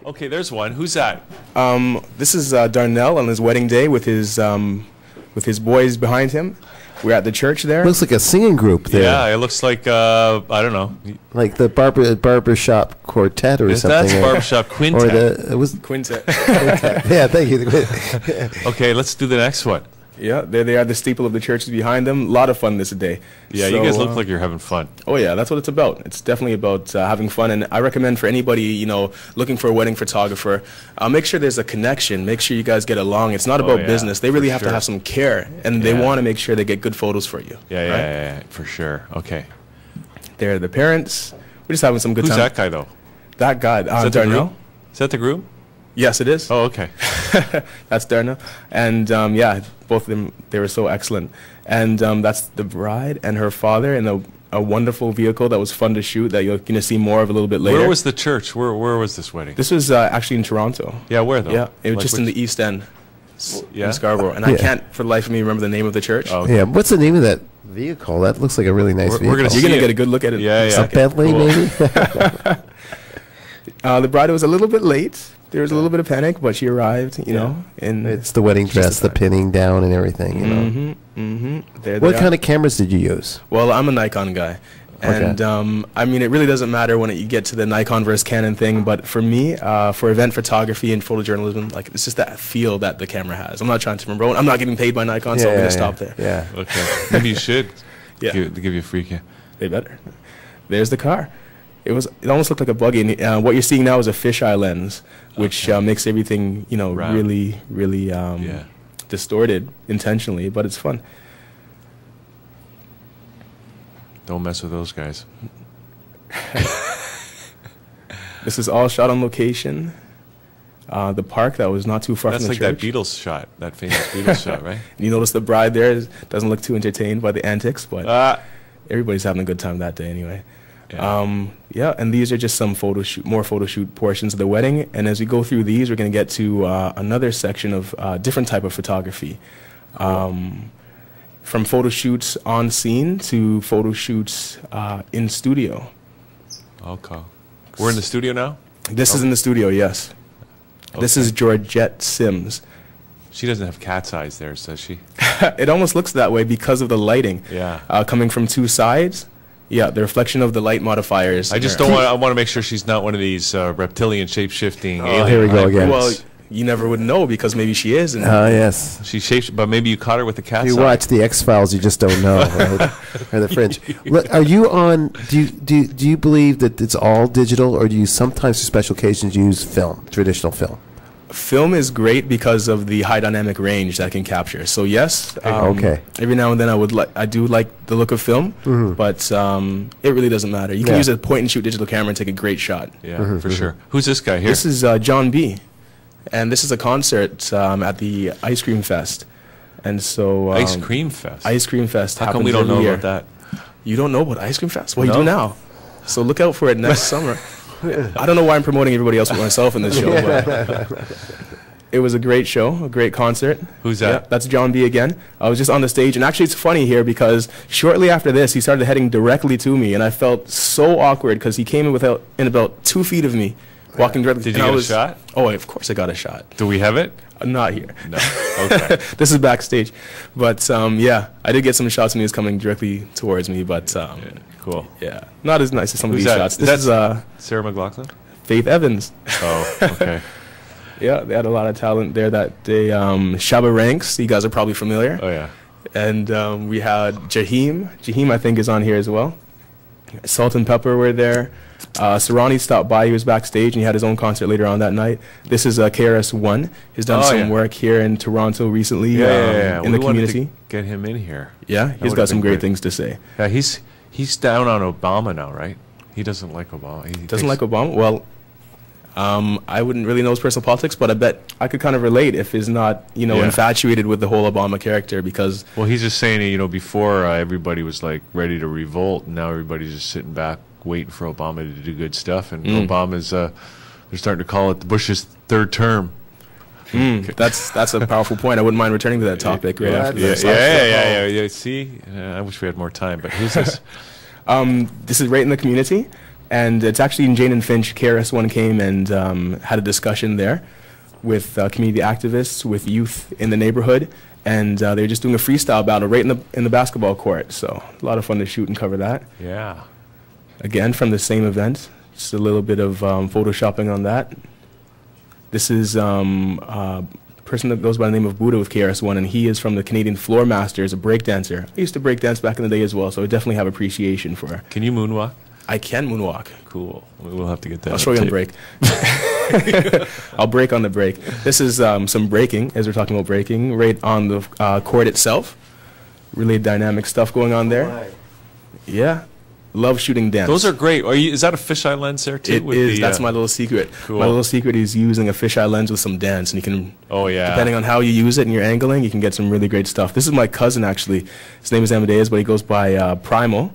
Okay, there's one. Who's that? This is Darnell on his wedding day with his boys behind him. We're at the church there. Looks like a singing group there. Yeah, it looks like I don't know, like the barbershop quartet or something. That's barbershop quintet. It was Quintet. Yeah, thank you. Okay, let's do the next one. Yeah, there they are. The steeple of the church is behind them. A lot of fun this day. Yeah, so, you guys look like you're having fun. Oh yeah, that's what it's about. It's definitely about having fun, and I recommend for anybody looking for a wedding photographer, make sure there's a connection. Make sure you guys get along. It's not about business. They really have to have some care, and they want to make sure they get good photos for you. Yeah, right? yeah, for sure. Okay. They're the parents. We're just having some good time. Who's that guy though? That guy, Darnell. Is that the groom? Yes, it is. Oh, okay. That's Darnell. And yeah, both of them, they were so excellent. And that's the bride and her father in a wonderful vehicle that was fun to shoot that you're going to see more of a little bit later. Where was the church? Where was this wedding? This was actually in Toronto. Yeah, where though? Yeah, it was just in the East End, yeah? in Scarborough. And I can't for the life of me remember the name of the church. Oh, okay. Yeah, what's the name of that vehicle? That looks like a really nice vehicle. You're going to get a good look at it. Yeah, yeah. A Bentley, maybe? The bride was a little bit late. There was a little bit of panic, but she arrived, you know. And it's the wedding dress, the pinning down and everything, you know. What kind of cameras did you use? Well, I'm a Nikon guy. And, I mean, it really doesn't matter when you get to the Nikon versus Canon thing, but for me, for event photography and photojournalism, like, it's just that feel that the camera has. I'm not trying to promote. I'm not getting paid by Nikon, so I'm going to stop there. Yeah. Okay. Maybe you should give you a free cam. They better. There's the car. It almost looked like a buggy. And, what you're seeing now is a fisheye lens, which makes everything, really, really distorted intentionally, but it's fun. Don't mess with those guys. This is all shot on location. The park that was not too far from the church. That's like that Beatles shot, that famous Beatles shot, right? You notice the bride there doesn't look too entertained by the antics, but everybody's having a good time that day anyway. Yeah, and these are just some more photo shoot portions of the wedding. And as we go through these, we're going to get to another section of different type of photography. From photo shoots on scene to photo shoots in studio. Okay. We're in the studio now? This is in the studio, yes. Okay. This is Georgette Sims. She doesn't have cat's eyes there, does she? It almost looks that way because of the lighting. Yeah. Coming from two sides. Yeah, the reflection of the light modifiers. I just don't want. I want to make sure she's not one of these reptilian shape-shifting aliens. Here we go again. Well, you never would know because maybe she is. Yes. She shapes, but maybe you caught her with the cat's You eye. watch the X-Files, you just don't know, right? Or the Fringe. Are you on? Do you believe that it's all digital, or do you sometimes, for special occasions, use film, traditional film? Film is great because of the high dynamic range that it can capture. So yes, every now and then I do like the look of film, but it really doesn't matter. You can use a point and shoot digital camera and take a great shot. Yeah, for sure. Who's this guy here? This is John B. And this is a concert at the Ice Cream Fest. And so Ice Cream Fest. Ice Cream Fest. How come we don't know about that? You don't know about Ice Cream Fest? Well, you do now. So look out for it next summer. I don't know why I'm promoting everybody else with myself in this show, but it was a great show, a great concert. Who's that? Yeah, that's John B. again. I was just on the stage, and actually it's funny here because shortly after this, he started heading directly to me, and I felt so awkward because he came in about 2 feet of me, walking directly. Did you get a shot? Oh, of course I got a shot. Do we have it? Not here. No. Okay. This is backstage, but yeah, I did get some shots when he was coming directly towards me, but cool. Yeah, not as nice as some of these shots. This is Sarah McLachlan? Faith Evans. Oh, okay. Yeah, they had a lot of talent there that day. Shabba Ranks, you guys are probably familiar. Oh, yeah. And we had Jaheim. Jaheim, I think, is on here as well. Salt and Pepper were there. Sarani stopped by. He was backstage, and he had his own concert later on that night. This is KRS-One. He's done some work here in Toronto recently in the community. Get him in here. Yeah, he's got some great things to say. Yeah, he's down on Obama now, right? He doesn't like Obama. He doesn't like Obama? Well, I wouldn't really know his personal politics, but I bet I could kind of relate if he's not, infatuated with the whole Obama character because... Well, he's just saying, before everybody was like ready to revolt, and now everybody's just sitting back waiting for Obama to do good stuff, and Obama's, they're starting to call it the Bush's third term. That's a powerful point. I wouldn't mind returning to that topic right after this. Yeah. See, I wish we had more time, but who's this? This is right in the community. And it's actually in Jane and Finch. KRS-One came and had a discussion there with community activists, with youth in the neighborhood, and they were just doing a freestyle battle right in the basketball court. So a lot of fun to shoot and cover that. Yeah. Again, from the same event, just a little bit of photoshopping on that. This is a person that goes by the name of Buddha with KRS-One, and he is from the Canadian Floor Masters, a breakdancer. I used to breakdance back in the day as well, so I definitely have appreciation for her. Can you moonwalk? I can moonwalk. Cool. We'll have to get that. I'll show you on break. I'll break on the break. This is some breaking, as we're talking about breaking, right on the court itself. Really dynamic stuff going on there. Right. Yeah. Love shooting dance. Those are great. Is that a fisheye lens there too? It is. That's my little secret. Cool. My little secret is using a fisheye lens with some dance, and you can. Oh yeah. Depending on how you use it and your angling, you can get some really great stuff. This is my cousin actually. His name is Amadeus, but he goes by Primal,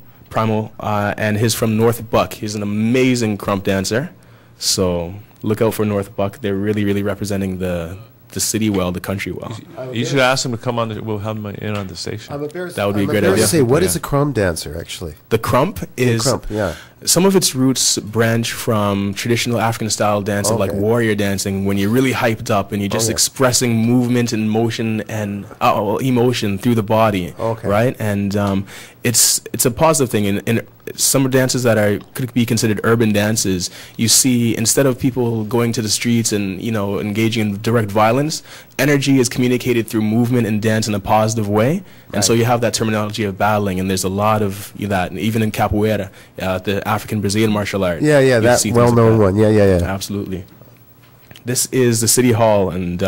and he's from North Buck. He's an amazing crump dancer. So look out for North Buck. They're really, really representing the city well, the country well. You should ask him to come on. We'll have him in on the station. That would be a great idea. To say, what is a crumb dancer actually? The crump is yeah. Some of its roots branch from traditional African style dancing, like warrior dancing, when you're really hyped up and you're just expressing movement and motion and emotion through the body, right? And it's a positive thing. In some dances that could be considered urban dances, you see, instead of people going to the streets and engaging in direct violence, energy is communicated through movement and dance in a positive way. And so you have that terminology of battling, and there's a lot of that, even in capoeira, the African Brazilian martial art. Yeah, that well-known one. Yeah. Absolutely. This is the City Hall, and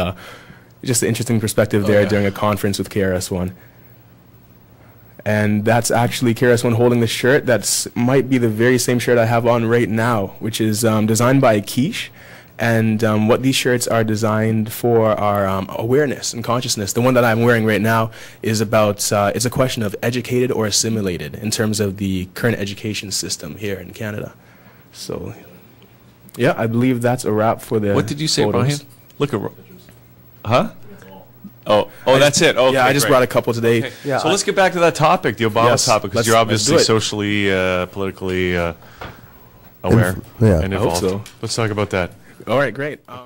just an interesting perspective there during a conference with KRS-One. And that's actually KRS-One holding the shirt. That's might be the very same shirt I have on right now, which is designed by Quiche. And what these shirts are designed for are awareness and consciousness. The one that I'm wearing right now is about, it's a question of educated or assimilated in terms of the current education system here in Canada. So, yeah, I believe that's a wrap for the What did you say, photos. Brian? Look at... Huh? Oh, that's it. Okay, yeah, I just brought a couple today. Okay. Yeah, so let's get back to that topic, the Obama topic, because you're obviously socially, politically aware and involved. I hope so. Let's talk about that. All right, great.